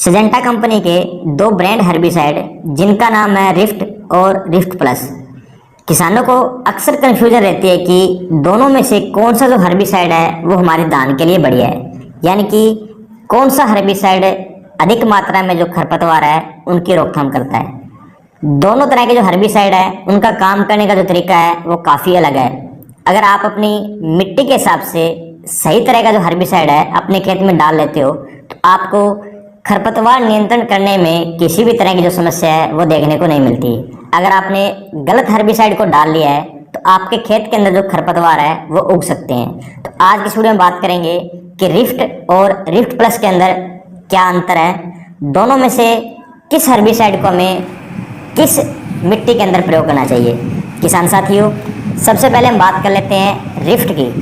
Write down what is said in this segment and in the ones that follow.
Syngenta company के दो brand herbicide जिनका नाम है रिफ्ट और रिफ्ट प्लस। किसानों को अक्सर कन्फ्यूजन रहती है कि दोनों में से कौन सा जो हर्बिसाइड है वो हमारे धान के लिए बढ़िया है, यानी कि कौन सा हर्बिसाइड अधिक मात्रा में जो खरपतवार है उनकी रोकथाम करता है। दोनों तरह के जो हर्बिसाइड है उनका काम करने का जो तरीका है वो काफ़ी अलग है। अगर आप अपनी मिट्टी के हिसाब से सही तरह का जो हर्बिसाइड है अपने खेत में डाल लेते हो तो आपको खरपतवार नियंत्रण करने में किसी भी तरह की जो समस्या है वो देखने को नहीं मिलती। अगर आपने गलत हर्बिसाइड को डाल लिया है तो आपके खेत के अंदर जो खरपतवार है वो उग सकते हैं। तो आज की इस वीडियो में बात करेंगे कि रिफ्ट और रिफ्ट प्लस के अंदर क्या अंतर है, दोनों में से किस हर्बिसाइड को हमें किस मिट्टी के अंदर प्रयोग करना चाहिए। किसान साथियों, सबसे पहले हम बात कर लेते हैं रिफ्ट की,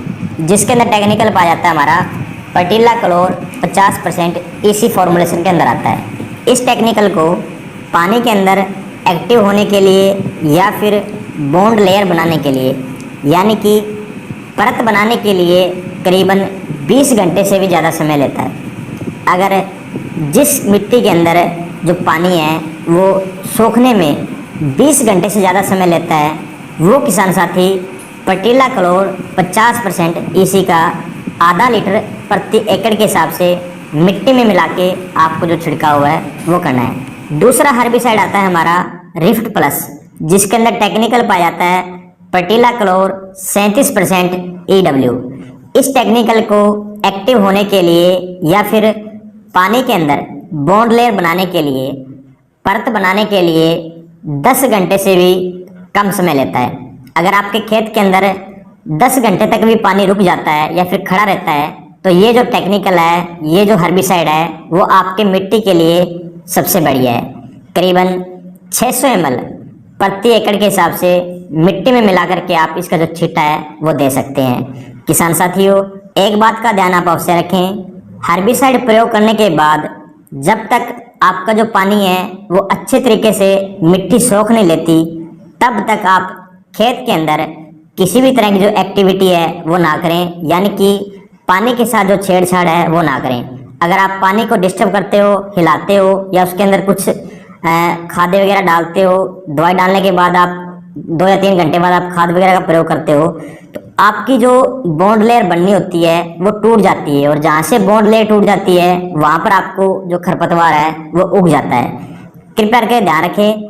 जिसके अंदर टेक्निकल पाया जाता है हमारा पर्टिला क्लोर 50% इसी फॉर्मुलेशन के अंदर आता है। इस टेक्निकल को पानी के अंदर एक्टिव होने के लिए या फिर बॉन्ड लेयर बनाने के लिए, यानी कि परत बनाने के लिए करीबन 20 घंटे से भी ज़्यादा समय लेता है। अगर जिस मिट्टी के अंदर जो पानी है वो सोखने में 20 घंटे से ज़्यादा समय लेता है, वो किसान साथी पर्टिला क्लोर 50% इसी का आधा लीटर प्रति एकड़ के हिसाब से मिट्टी में मिला के आपको जो छिड़काव है वो करना है। दूसरा हर्बिसाइड आता है हमारा रिफ्ट प्लस, जिसके अंदर टेक्निकल पाया जाता है पर्टिला क्लोर 37% EW। इस टेक्निकल को एक्टिव होने के लिए या फिर पानी के अंदर बॉन्ड लेयर बनाने के लिए, परत बनाने के लिए 10 घंटे से भी कम समय लेता है। अगर आपके खेत के अंदर 10 घंटे तक भी पानी रुक जाता है या फिर खड़ा रहता है तो ये जो टेक्निकल है, ये जो हर्बिसाइड है वो आपके मिट्टी के लिए सबसे बढ़िया है। करीबन 600 ml प्रति एकड़ के हिसाब से मिट्टी में मिला करके आप इसका जो छिट्टा है वो दे सकते हैं। किसान साथियों, एक बात का ध्यान आप अवश्य रखें, हर्बिसाइड प्रयोग करने के बाद जब तक आपका जो पानी है वो अच्छे तरीके से मिट्टी सोख नहीं लेती तब तक आप खेत के अंदर किसी भी तरह की जो एक्टिविटी है वो ना करें, यानी कि पानी के साथ जो छेड़छाड़ है वो ना करें। अगर आप पानी को डिस्टर्ब करते हो, हिलाते हो या उसके अंदर कुछ खाद वगैरह डालते हो, दवाई डालने के बाद आप 2 या 3 घंटे बाद आप खाद वगैरह का प्रयोग करते हो तो आपकी जो बॉन्ड लेयर बननी होती है वो टूट जाती है, और जहाँ से बॉन्ड लेयर टूट जाती है वहाँ पर आपको जो खरपतवार है वो उग जाता है। कृपया करके ध्यान रखें,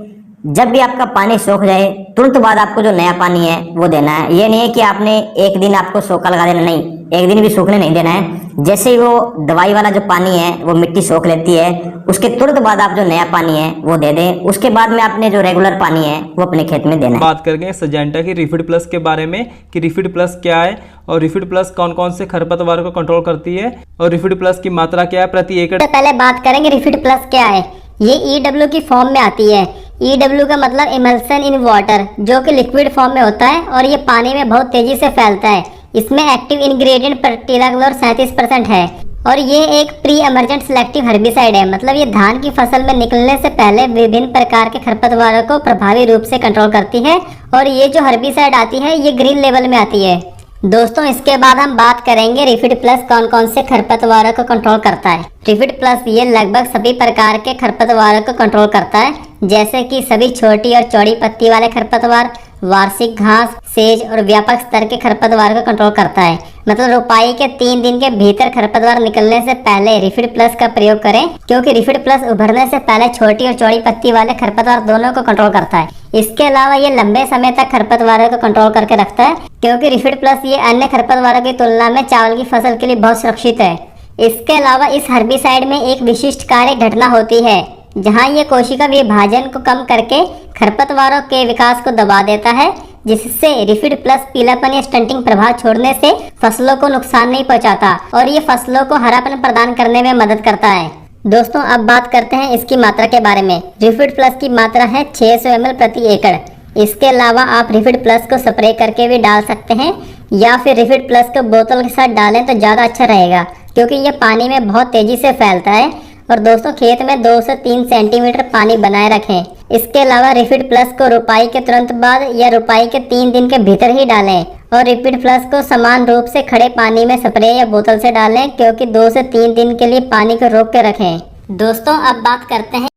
जब भी आपका पानी सूख जाए तुरंत बाद आपको जो नया पानी है वो देना है। ये नहीं है कि आपने एक दिन आपको सोखा लगा देना, नहीं, एक दिन भी सूखने नहीं देना है। जैसे ही वो दवाई वाला जो पानी है वो मिट्टी सोख लेती है उसके तुरंत बाद आप जो नया पानी है वो दे दें। उसके बाद में आपने जो रेगुलर पानी है वो अपने खेत में देना है। बात करेंगे सिजेंटा की रिफिड प्लस के बारे में कि रिफिड प्लस क्या है और रिफिड प्लस कौन कौन से खरपतवार को कंट्रोल करती है और रिफिड प्लस की मात्रा क्या है प्रति एकड़। पहले बात करेंगे रिफिड प्लस क्या है। ये EW की फॉर्म में आती है। EW का मतलब इमल्सन इन वाटर, जो कि लिक्विड फॉर्म में होता है और ये पानी में बहुत तेजी से फैलता है। इसमें एक्टिव इंग्रेडिएंट पर्टिला क्लोर 37% है और ये एक प्री एमर्जेंट सिलेक्टिव हर्बिसाइड है, मतलब ये धान की फसल में निकलने से पहले विभिन्न प्रकार के खरपतवारों को प्रभावी रूप से कंट्रोल करती है। और ये जो हर्बिसाइड आती है ये ग्रीन लेवल में आती है। दोस्तों, इसके बाद हम बात करेंगे रिफिड प्लस कौन कौन से खरपतवारों को कंट्रोल करता है। रिफिड प्लस ये लगभग सभी प्रकार के खरपतवारों को कंट्रोल करता है, जैसे कि सभी छोटी और चौड़ी पत्ती वाले खरपतवार, वार्षिक घास, सेज और व्यापक स्तर के खरपतवार को कंट्रोल करता है। मतलब रोपाई के 3 दिन के भीतर खरपतवार निकलने से पहले रिफिड प्लस का प्रयोग करें, क्योंकि रिफिड प्लस उभरने से पहले छोटी और चौड़ी पत्ती वाले खरपतवार दोनों को कंट्रोल करता है। इसके अलावा ये लंबे समय तक खरपतवारों को कंट्रोल करके रखता है, क्योंकि रिफिड प्लस ये अन्य खरपतवारों की तुलना में चावल की फसल के लिए बहुत सुरक्षित है। इसके अलावा इस हर्बिसाइड में एक विशिष्ट कार्य घटना होती है, जहां ये कोशिका विभाजन को कम करके खरपतवारों के विकास को दबा देता है, जिससे रिफिड प्लस पीलापन या स्टंटिंग प्रभाव छोड़ने से फसलों को नुकसान नहीं पहुंचाता और ये फसलों को हरापन प्रदान करने में मदद करता है। दोस्तों, अब बात करते हैं इसकी मात्रा के बारे में। रिफिड प्लस की मात्रा है 600 ml प्रति एकड़। इसके अलावा आप रिफिड प्लस को स्प्रे करके भी डाल सकते हैं या फिर रिफिड प्लस को बोतल के साथ डालें तो ज़्यादा अच्छा रहेगा, क्योंकि ये पानी में बहुत तेजी से फैलता है। और दोस्तों, खेत में 2 से 3 सेंटीमीटर पानी बनाए रखें। इसके अलावा रिफिड प्लस को रोपाई के तुरंत बाद या रोपाई के 3 दिन के भीतर ही डालें और रिफिड प्लस को समान रूप से खड़े पानी में स्प्रे या बोतल से डालें, क्योंकि 2 से 3 दिन के लिए पानी को रोक के रखें। दोस्तों अब बात करते हैं